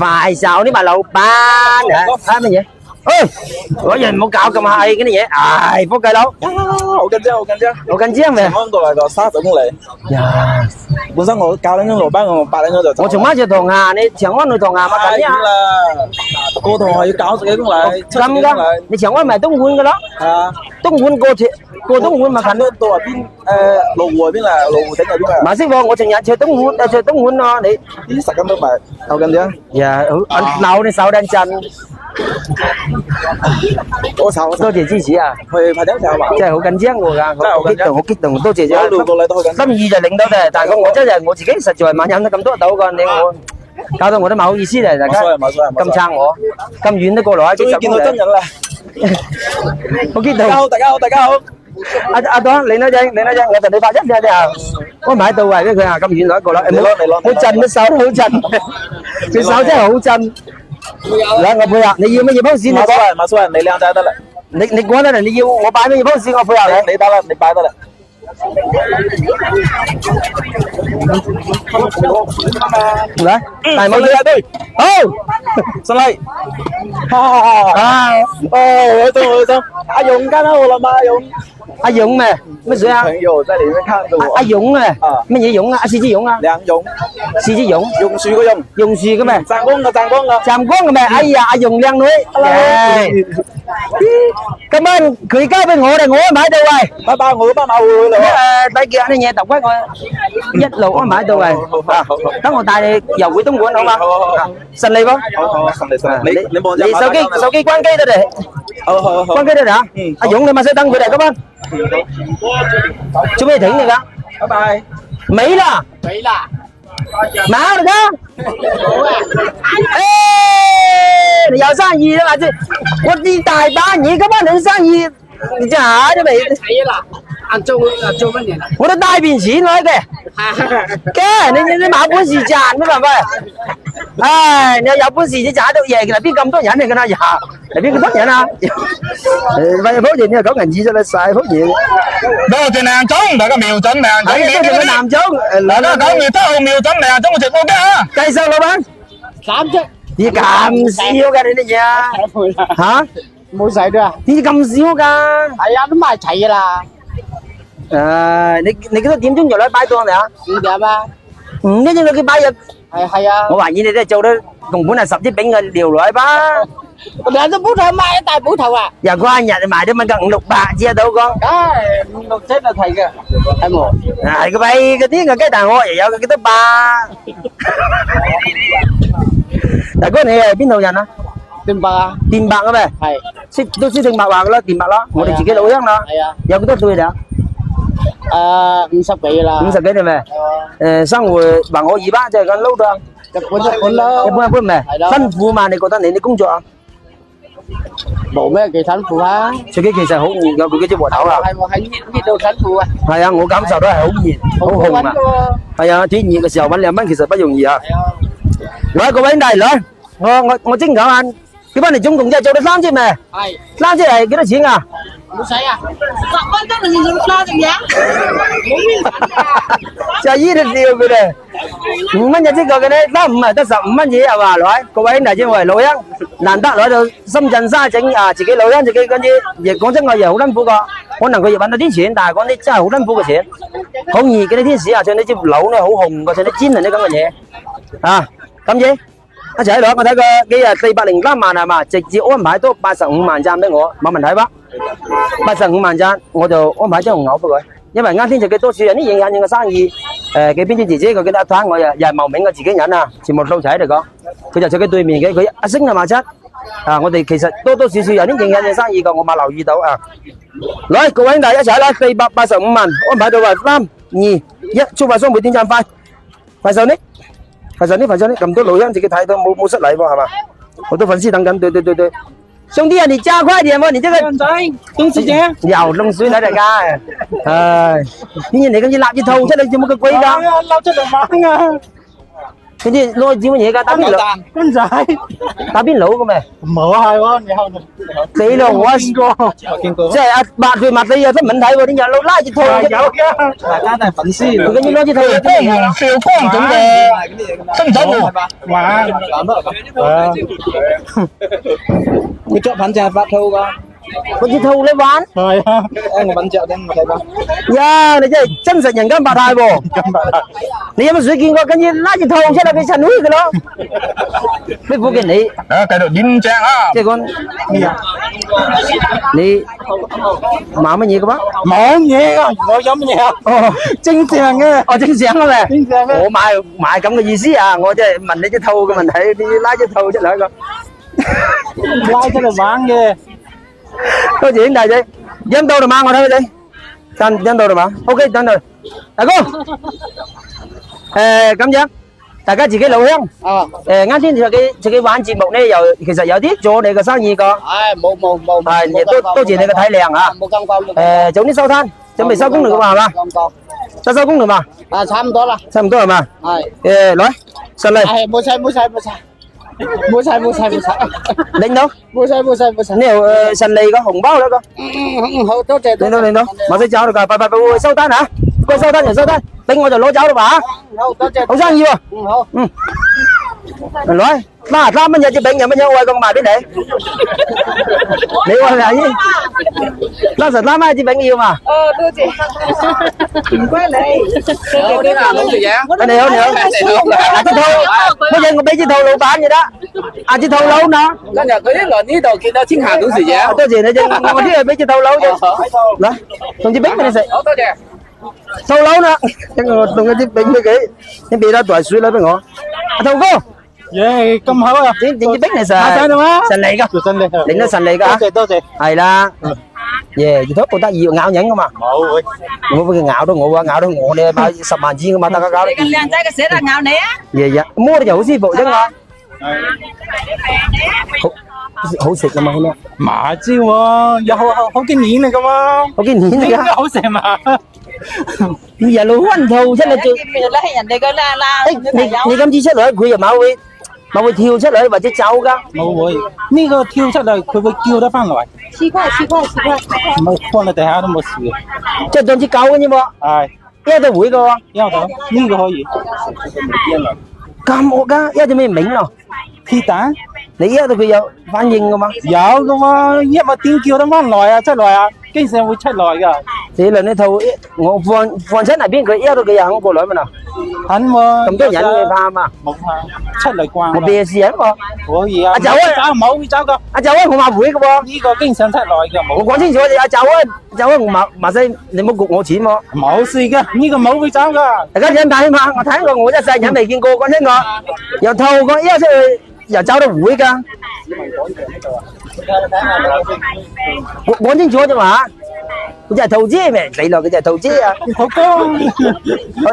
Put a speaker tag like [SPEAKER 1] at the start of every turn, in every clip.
[SPEAKER 1] Phải sao nếu mà lẩu ba nè, thấy mấy vậy? Ơi, có gì một cạo cầm hai cái này vậy? Ai, phố cây đâu?
[SPEAKER 2] Hậu canh chứ, hậu canh chứ.
[SPEAKER 1] Hậu canh chiên về.
[SPEAKER 2] Món tôi là có sát ở lại.
[SPEAKER 1] Dạ.
[SPEAKER 2] Bữa sáng ngồi cao lên ngồi ba ngồi ba lên rồi.
[SPEAKER 1] Tôi chúng má chưa thòng hà này, chẳng có nuôi thòng hà mà cảnh nhá.
[SPEAKER 2] Là cô thòng hà cao cái cũng lại.
[SPEAKER 1] Cầm đó, này chẳng có mày tung quân cái đó. Tung quân cô tung quân mà cảnh.
[SPEAKER 2] Tôi ở bên lù quầy bên là lù tính ở bên là.
[SPEAKER 1] Mà xích vô, tôi chẳng nhớ chơi tung quân nó để.
[SPEAKER 2] Ý sạc canh đó mà. Hậu canh chứ.
[SPEAKER 1] Dạ, anh lâu này sao đang chăn.
[SPEAKER 2] Ô sao
[SPEAKER 1] tôi chỉ chi à
[SPEAKER 2] hơi phải sao mà
[SPEAKER 1] chơi hậu canh chiếc ngồi ra hậu kích động tôi chỉ cho tâm gì là lĩnh đâu đây tại con ngồi chơi là ngồi chỉ cái sạch rồi mà nhắm nó cầm tốt đâu còn nên ngồi cao tôi ngồi đó màu ý xí này là cái cầm trang ngồi cầm duyên nó cô loại cái
[SPEAKER 2] sập này
[SPEAKER 1] hậu kích động
[SPEAKER 2] tại cao
[SPEAKER 1] đó lấy nó chơi người ta đi ba chắc ra đây à có mãi tôi hoài cái người cầm duyên nói cô loại hậu chân nó sáu hậu chân cái sáu chứ hậu chân là ngọc bùi à, này yêu mấy gì bao xin này
[SPEAKER 2] mà số này lên ra đó lại,
[SPEAKER 1] này quá đó là này yêu, ngọc bái mấy gì bao xin ngọc bùi à đấy,
[SPEAKER 2] này ta là này bài đó lại,
[SPEAKER 1] đấy, này mấy gì đây, ô,
[SPEAKER 2] sao lại, tôi ai dùng cái đó là mà dùng,
[SPEAKER 1] ai dùng mà, mấy gì à, ai dùng mà, mấy gì dùng à, xí chỉ dùng à, xí chỉ dùng,
[SPEAKER 2] dùng suy có
[SPEAKER 1] dùng suy cái mày,
[SPEAKER 2] sang cuốn
[SPEAKER 1] cái mày, ai à, ai dùng liang núi, cảm ơn, cười cao bên ngõ này ngõ mãi đâu rồi,
[SPEAKER 2] ba ngồi ba màu rồi,
[SPEAKER 1] tay kia này nhẹ tập quá coi, nhất lộ mãi đâu rồi, đó ngồi tay này dầu quý tống cuốn không không, sần lấy không, đi sau khi quăng cây đó để, quăng cây đó đã, ai dùng này mà sẽ tăng về đây các bạn. Chú mấy thỉnh này cả.
[SPEAKER 2] Bye bye.
[SPEAKER 1] Mỹ là. Máu được không? Ê, giờ sang gì đó mà chứ? Con đi tài ba nhỉ các bạn đến sang gì? Chả cho mày.
[SPEAKER 3] ăn châu vấn đề này.
[SPEAKER 1] 我的大饼行来的，你買本事賺咩辦法？唉，你有本事你賺到嘢嘅，邊咁多人嚟㗎啦？係邊咁多人啊？為好似你又講銀紙出嚟晒好嘢。
[SPEAKER 4] 多謝梁總，大家瞄準梁總，
[SPEAKER 1] 係多謝南總，
[SPEAKER 4] 大家9月7號瞄準梁總嘅直播間啊！
[SPEAKER 1] 計數老闆
[SPEAKER 3] ，3隻，
[SPEAKER 1] 你咁少㗎你啲嘢啊？嚇？
[SPEAKER 3] 冇使㗎，
[SPEAKER 1] 點解咁少㗎？
[SPEAKER 3] 係啊，都賣齊㗎啦。
[SPEAKER 1] 你幾多點鐘入嚟擺檔嚟啊
[SPEAKER 3] ？5點啊。
[SPEAKER 1] 5點鐘你去擺入？
[SPEAKER 3] 係啊。
[SPEAKER 1] 我懷疑你都係做到同本係10隻餅嘅料來吧？
[SPEAKER 3] 兩隻補頭賣大補頭啊！
[SPEAKER 1] 又嗰一日賣咗蚊斤5、600知到講？
[SPEAKER 3] 唉，6隻就係嘅，係冇。
[SPEAKER 1] 係個屁嗰啲個雞蛋我又有幾多百？大哥你係邊度人啊？
[SPEAKER 3] 電白啊？
[SPEAKER 1] 電白嘅咩？
[SPEAKER 3] 係。
[SPEAKER 1] 都識聽白話嘅啦，電白咯，我哋自己老鄉啦。
[SPEAKER 3] 係啊。
[SPEAKER 1] 有幾多對啊
[SPEAKER 3] ？50幾啦。
[SPEAKER 1] 50幾對咩？生活還可以吧，即係講撈到。
[SPEAKER 3] 一般咯。
[SPEAKER 1] 一般咩？辛苦嘛？你覺得你工作啊？
[SPEAKER 3] 冇咩幾辛苦啊？
[SPEAKER 1] 自己其實好熱㗎，佢嗰隻鑊頭啊。
[SPEAKER 3] 係喎，係熱到辛苦啊。係
[SPEAKER 1] 啊，我感受到係好熱，好紅啊。係啊，天熱嘅時候揾2蚊其實不容易啊。來，各位兄弟來，我徵求下，佢幫你總共即係做到3隻咩？
[SPEAKER 3] 係。
[SPEAKER 1] 3隻係幾多錢啊？
[SPEAKER 3] 唔使啊，10蚊都能做3隻嘢，冇面粉㗎。
[SPEAKER 1] 就依啲料佢哋，5蚊一隻個嘅咧，得5啊，得15蚊嘢係嘛？來，各位兄弟，作為老鄉，難得來到深圳沙整啊，自己老鄉自己嗰啲，亦講真我亦好辛苦㗎，可能佢亦揾到啲錢，但係講啲真係好辛苦嘅錢，好熱嘅啲天時啊，像呢隻樓咧好紅嘅，像啲煎啊啲咁嘅嘢啊，咁嘢。一齊喺度，我睇個幾日403萬係嘛，直接安排多85萬讚俾我，冇問題吧？85萬讚，我就安排張紅牛俾佢，因為啱先就幾多數人啲影嘅生意，幾邊啲姐姐佢記得一攤我又係茂名嘅自己人啊，全部到齊嚟講，佢就坐佢對面嘅，佢一升就賣7啊，我哋其實多少有啲影嘅生意㗎，我冇留意到啊。來，各位兄弟一齊啦，485萬安排到啊，3、2、1，速快雙倍點讚快手呢？快上啲，咁多老鄉自己睇到冇失禮喎，係嘛？好多粉絲等緊，對。兄弟啊，你加快點喎，你這個
[SPEAKER 3] 凍水啫，
[SPEAKER 1] 又凍水嚟㗎，唉，點解你咁似立住套出嚟做乜個鬼㗎？
[SPEAKER 3] 撈出嚟玩啊！
[SPEAKER 1] cái gì nuôi chim gì cả tám lẩu
[SPEAKER 2] con dài
[SPEAKER 1] tám lẩu cơ mà
[SPEAKER 2] mở hai quá nhiều hơn
[SPEAKER 1] tí luôn quá
[SPEAKER 2] kinh cô
[SPEAKER 1] thế bạn về mặt bây giờ thấy mình thấy rồi đi nhà lâu lại chứ thôi chứ đâu
[SPEAKER 2] đại家都係粉絲
[SPEAKER 1] cái như nó chứ thôi
[SPEAKER 4] 都唔少光咁嘅生走喎。
[SPEAKER 2] mà cái chỗ bánh chè phát thâu cơ
[SPEAKER 1] có chứ thôi lấy bán
[SPEAKER 2] rồi em một bánh chè đem một thầy ba
[SPEAKER 1] ya này chứ chân thật nhận cái bà thai bồ nếu mà suy kiên qua cái như lá chứ thôi chứ là cái sàn núi cái đó mấy phụ kiện này
[SPEAKER 4] 啊，繼續演正啊！
[SPEAKER 1] chứ con đi mà mấy gì các bác
[SPEAKER 2] 冇嘢啊我飲嘢啊正常嘅
[SPEAKER 1] chính sáng đó nè
[SPEAKER 2] 正常嘅
[SPEAKER 1] ủa mày咁嘅意思啊我即係問你隻兔嘅問題啲拉隻兔出嚟個
[SPEAKER 2] 拉出嚟玩嘅
[SPEAKER 1] có chuyện này vậy dân đâu rồi mang vào đây đi dân đâu rồi mà ok dân rồi đại cô cảm giác大家自己老鄉啱先自己玩節目咧，又其實有啲做你嘅生意個，
[SPEAKER 2] 冇
[SPEAKER 1] 係亦都多謝你嘅體諒啊！
[SPEAKER 2] 冇咁講
[SPEAKER 1] 早啲收攤，準備收工嚟㗎嘛，係嘛？
[SPEAKER 2] 咁講
[SPEAKER 1] 得收工嚟嘛？
[SPEAKER 2] 差唔多啦，
[SPEAKER 1] 差唔多係嘛？
[SPEAKER 2] 係
[SPEAKER 1] 來順利，
[SPEAKER 2] 冇晒
[SPEAKER 1] 領到
[SPEAKER 2] 冇晒
[SPEAKER 1] 呢度順利個紅包啦個，
[SPEAKER 2] 好多謝
[SPEAKER 1] 領到，馬上走啦個，拜收單嚇，該收單就收單，俾我就攞走啦嘛嚇，
[SPEAKER 2] 好多謝
[SPEAKER 1] 好生意喎，
[SPEAKER 2] 好
[SPEAKER 1] 來，33蚊一支餅有乜優惠講賣俾你？你話係咪？33蚊一支餅要嘛？
[SPEAKER 3] 多謝，唔該你。
[SPEAKER 2] 好啲啦，老師爺，
[SPEAKER 1] 你好，阿支兔，乜嘢我俾支兔老闆就得，阿支兔佬嗱，
[SPEAKER 2] 今日佢一來呢度見到天下董事長，
[SPEAKER 1] 多謝你啫，我呢度俾支兔佬啫，嚟，送支餅俾你食，
[SPEAKER 2] 好多謝。
[SPEAKER 1] 兔佬啦，跟住我送一支餅俾佢，你俾多袋水啦俾我，阿兔哥。
[SPEAKER 2] 耶，咁好啊！
[SPEAKER 1] 整支冰嚟食，
[SPEAKER 2] 順利嘛？
[SPEAKER 1] 順利噶，
[SPEAKER 2] 順利，
[SPEAKER 1] 領得順利噶，
[SPEAKER 2] 多謝，
[SPEAKER 1] 係啦，耶，隻兔好得意，咬人噶嘛，
[SPEAKER 2] 冇會，
[SPEAKER 1] 我俾佢咬到我啊，咬到我你買10萬紙噶嘛，得搞得，
[SPEAKER 3] 你個靚仔嘅捨得咬你啊！
[SPEAKER 1] 耶，摸到就好舒服啫嘛，好食噶嘛，咁樣，
[SPEAKER 2] 麻椒喎，有好幾年嚟噶嘛，
[SPEAKER 1] 好幾年嚟噶，
[SPEAKER 2] 好食嘛，
[SPEAKER 1] 日老溫兔出嚟做，
[SPEAKER 3] 見面咧人哋個啦，
[SPEAKER 1] 你今次出嚟佢又咪會跳出嚟或者走㗎？
[SPEAKER 2] 冇會，呢個跳出嚟佢會叫得翻來，
[SPEAKER 3] 黐塊，
[SPEAKER 2] 冇放喺地下都冇事嘅，
[SPEAKER 1] 即係當隻狗嘅啫喎，
[SPEAKER 2] 係，
[SPEAKER 1] 一都會㗎喎，
[SPEAKER 2] 有到呢個可以，
[SPEAKER 1] 咁惡㗎，一隻咩名咯？
[SPEAKER 2] 鐵蛋
[SPEAKER 1] 你一到佢有反應㗎嘛？
[SPEAKER 2] 有噶嘛，一咪點叫得翻來啊，出來啊，經常會出來噶，
[SPEAKER 1] 你兩呢套我放親喺邊，佢一到佢又肯過來嘛嗱。
[SPEAKER 2] 肯喎，
[SPEAKER 1] 咁多人你怕嘛？
[SPEAKER 2] 冇怕，出嚟慣。
[SPEAKER 1] 我別事啊嘛。
[SPEAKER 2] 可以啊。
[SPEAKER 1] 阿走啊，
[SPEAKER 2] 走冇會走噶。
[SPEAKER 1] 阿走啊，我馬會嘅喎。
[SPEAKER 2] 呢個經常出來嘅，
[SPEAKER 1] 我
[SPEAKER 2] 冇。
[SPEAKER 1] 講清楚你阿走啊，我馬西，你唔好焗我錢喎。
[SPEAKER 2] 冇事嘅，呢個冇會走噶。
[SPEAKER 1] 大家想睇嘛？我睇過，我一世人未見過，講清楚。由頭講一出去，又走到會㗎。講清楚啫嘛。佢就係兔姐咩？死咯！佢就係兔姐啊！
[SPEAKER 2] 土公，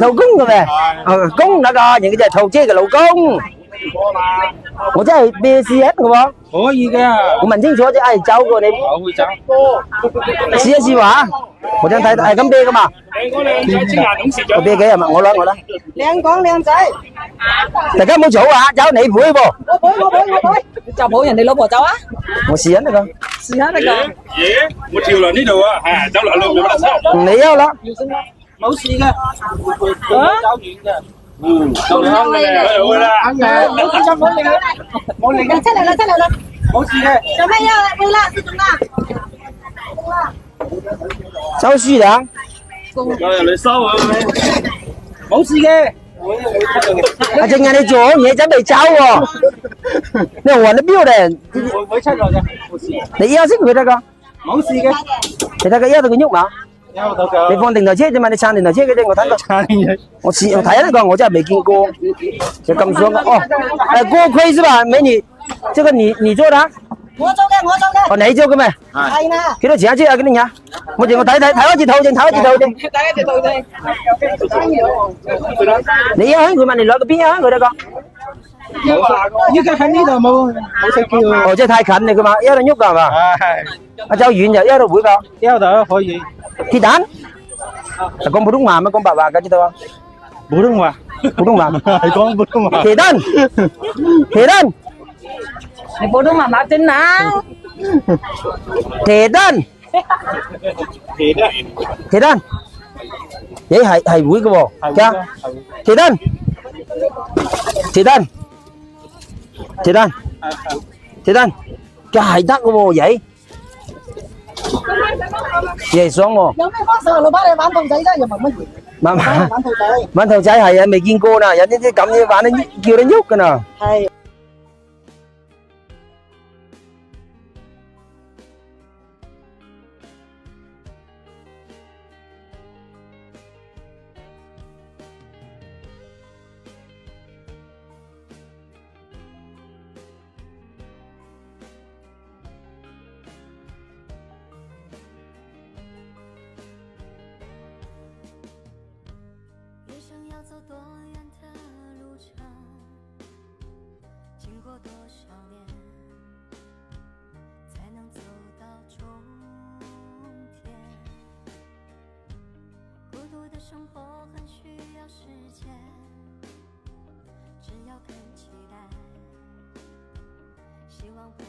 [SPEAKER 1] 兔公嘅咩？公那個，人哋就係兔姐嘅老公。我真係咩事嘅喎？
[SPEAKER 2] 可以嘅。
[SPEAKER 1] 我問清楚啫，哎，走過你
[SPEAKER 2] 冇會走。
[SPEAKER 1] 試一試話，我想睇係咁啤噶嘛？我啤幾係咪？我攞。
[SPEAKER 3] 靚講靚仔，
[SPEAKER 1] 大家唔好嘈啊！走你陪噃，
[SPEAKER 3] 我陪，就抱人哋老婆走啊！
[SPEAKER 1] 我試緊呢個。
[SPEAKER 3] 試下呢個。
[SPEAKER 4] 耶！我跳落呢度啊，係走落路有冇得收？
[SPEAKER 1] 唔理啊啦，
[SPEAKER 2] 冇事嘅，走遠嘅。
[SPEAKER 4] 收你啱嘅咧，好啦。
[SPEAKER 2] 啱嘅，冇事就冇理嘅，冇理嘅，
[SPEAKER 3] 出嚟啦！
[SPEAKER 2] 冇事嘅。
[SPEAKER 3] 做咩呀？會啦，識做啦。
[SPEAKER 1] 收書糧，
[SPEAKER 4] 有人嚟收啊！
[SPEAKER 2] 冇事嘅。
[SPEAKER 1] 阿正人你做好嘢準備走喎，你還得標咧？
[SPEAKER 2] 會出來嘅，冇事。
[SPEAKER 1] 你休息佢得㗎，
[SPEAKER 2] 冇事嘅。
[SPEAKER 1] 你睇佢一度佢喐嘛？
[SPEAKER 2] 有到嘅。
[SPEAKER 1] 你放定台車啫嘛？你撐定台車嘅啫，我睇到。
[SPEAKER 2] 撐嘅。
[SPEAKER 1] 我睇下呢個，我真係未見過，就咁爽嘅。哦，鍋盔是吧，美女？這個你做的？
[SPEAKER 3] 我做嘅。
[SPEAKER 1] 哦，你做嘅咩？
[SPEAKER 3] 係啦。
[SPEAKER 1] 幾多錢一支啊？幾多錢？我睇開隻兔先，
[SPEAKER 3] 大家隻兔仔。
[SPEAKER 1] 你一響佢問你攞個邊一響佢得個？
[SPEAKER 2] 依家喺呢度冇識叫。
[SPEAKER 1] 哦，即係太近你佢嘛，一度喐㗎係嘛？
[SPEAKER 2] 係。
[SPEAKER 1] 阿走遠就一度會㗎。
[SPEAKER 2] 有得可以。
[SPEAKER 1] 鐵蛋？係講普通話咩？講白話㗎知道啊？
[SPEAKER 2] 普通話。
[SPEAKER 1] 普通話。
[SPEAKER 2] 係講普通話。
[SPEAKER 1] 鐵蛋，鐵蛋，
[SPEAKER 3] 你普通話馬丁啊？
[SPEAKER 1] 鐵蛋，鐵蛋，咦係會嘅喎，㗎，鐵蛋，鐵蛋，鐵蛋，鐵蛋，㗎係得嘅喎，咦？嘢爽喎！
[SPEAKER 3] 有咩幫手啊？老闆你玩兔仔啫，又問乜嘢？
[SPEAKER 1] 玩
[SPEAKER 3] 玩兔仔。
[SPEAKER 1] 玩兔仔係啊，未見過啦，有啲咁嘢玩得叫得喐㗎啦。
[SPEAKER 3] 係。
[SPEAKER 5] 人生要走多远的路程，经过多少年，才能走到终点？孤独的生活很需要时间，只要肯期待，希望不